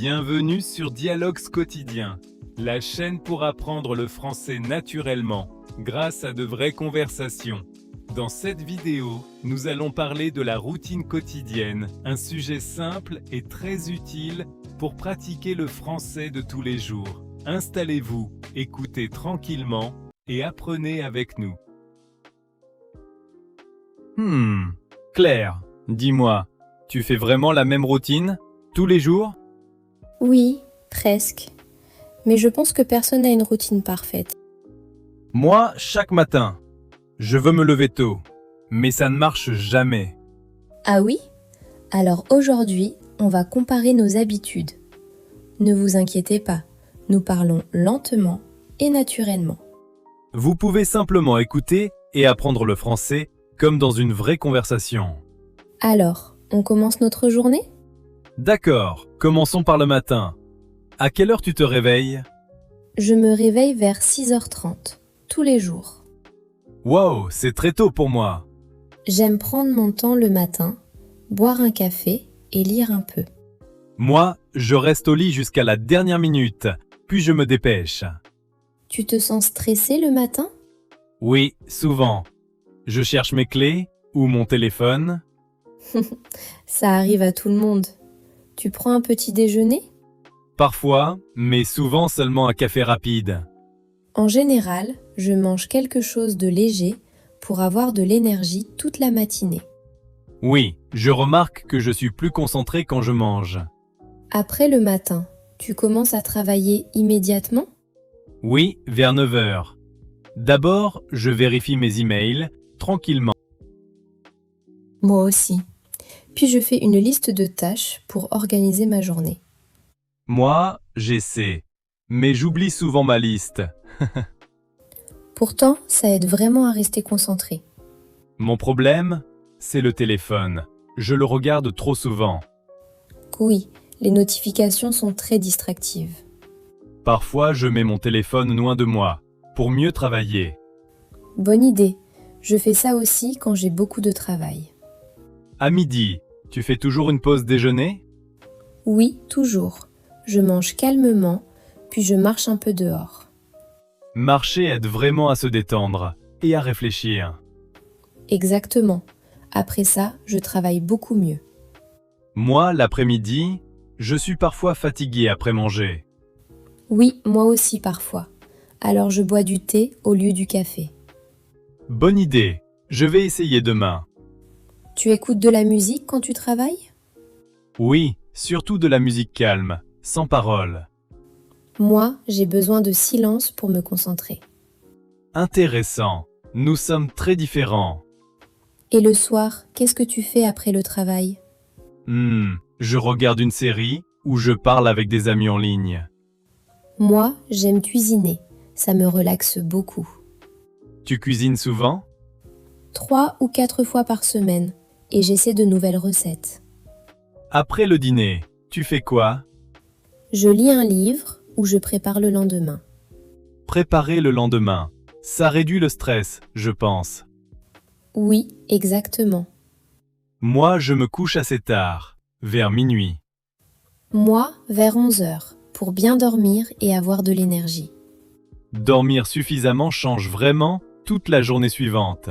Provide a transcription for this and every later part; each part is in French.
Bienvenue sur Dialogues quotidiens, la chaîne pour apprendre le français naturellement, grâce à de vraies conversations. Dans cette vidéo, nous allons parler de la routine quotidienne, un sujet simple et très utile pour pratiquer le français de tous les jours. Installez-vous, écoutez tranquillement et apprenez avec nous. Claire, dis-moi, tu fais vraiment la même routine, tous les jours? Oui, presque. Mais je pense que personne n'a une routine parfaite. Moi, chaque matin, je veux me lever tôt, mais ça ne marche jamais. Ah oui? Alors aujourd'hui, on va comparer nos habitudes. Ne vous inquiétez pas, nous parlons lentement et naturellement. Vous pouvez simplement écouter et apprendre le français comme dans une vraie conversation. Alors, on commence notre journée? D'accord, commençons par le matin. À quelle heure tu te réveilles? Je me réveille vers 6h30, tous les jours. Wow, c'est très tôt pour moi. J'aime prendre mon temps le matin, boire un café et lire un peu. Moi, je reste au lit jusqu'à la dernière minute, puis je me dépêche. Tu te sens stressé le matin? Oui, souvent. Je cherche mes clés ou mon téléphone. Ça arrive à tout le monde. Tu prends un petit déjeuner? Parfois, mais souvent seulement un café rapide. En général, je mange quelque chose de léger pour avoir de l'énergie toute la matinée. Oui, je remarque que je suis plus concentré quand je mange. Après le matin, tu commences à travailler immédiatement? Oui, vers 9 heures. D'abord, je vérifie mes emails, tranquillement. Moi aussi. Puis je fais une liste de tâches pour organiser ma journée. Moi, j'essaie, mais j'oublie souvent ma liste. Pourtant, ça aide vraiment à rester concentré. Mon problème, c'est le téléphone. Je le regarde trop souvent. Oui, les notifications sont très distractives. Parfois, je mets mon téléphone loin de moi, pour mieux travailler. Bonne idée. Je fais ça aussi quand j'ai beaucoup de travail. À midi, tu fais toujours une pause déjeuner? Oui, toujours. Je mange calmement, puis je marche un peu dehors. Marcher aide vraiment à se détendre et à réfléchir. Exactement. Après ça, je travaille beaucoup mieux. Moi, l'après-midi, je suis parfois fatigué après manger. Oui, moi aussi parfois. Alors je bois du thé au lieu du café. Bonne idée, je vais essayer demain. Tu écoutes de la musique quand tu travailles? Oui, surtout de la musique calme, sans parole. Moi, j'ai besoin de silence pour me concentrer. Intéressant, nous sommes très différents. Et le soir, qu'est-ce que tu fais après le travail? Je regarde une série ou je parle avec des amis en ligne. Moi, j'aime cuisiner. Ça me relaxe beaucoup. Tu cuisines souvent? 3 ou 4 fois par semaine. Et j'essaie de nouvelles recettes. Après le dîner, tu fais quoi? Je lis un livre ou je prépare le lendemain. Préparer le lendemain. Ça réduit le stress, je pense. Oui, exactement. Moi, je me couche assez tard, vers minuit. Moi, vers 11h, pour bien dormir et avoir de l'énergie. Dormir suffisamment change vraiment toute la journée suivante.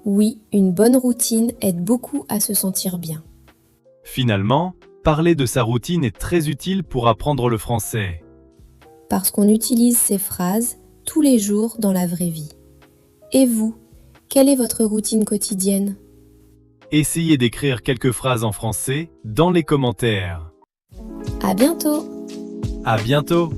Oui, une bonne routine aide beaucoup à se sentir bien. Finalement, parler de sa routine est très utile pour apprendre le français. Parce qu'on utilise ces phrases tous les jours dans la vraie vie. Et vous, quelle est votre routine quotidienne? Essayez d'écrire quelques phrases en français dans les commentaires. À bientôt! À bientôt!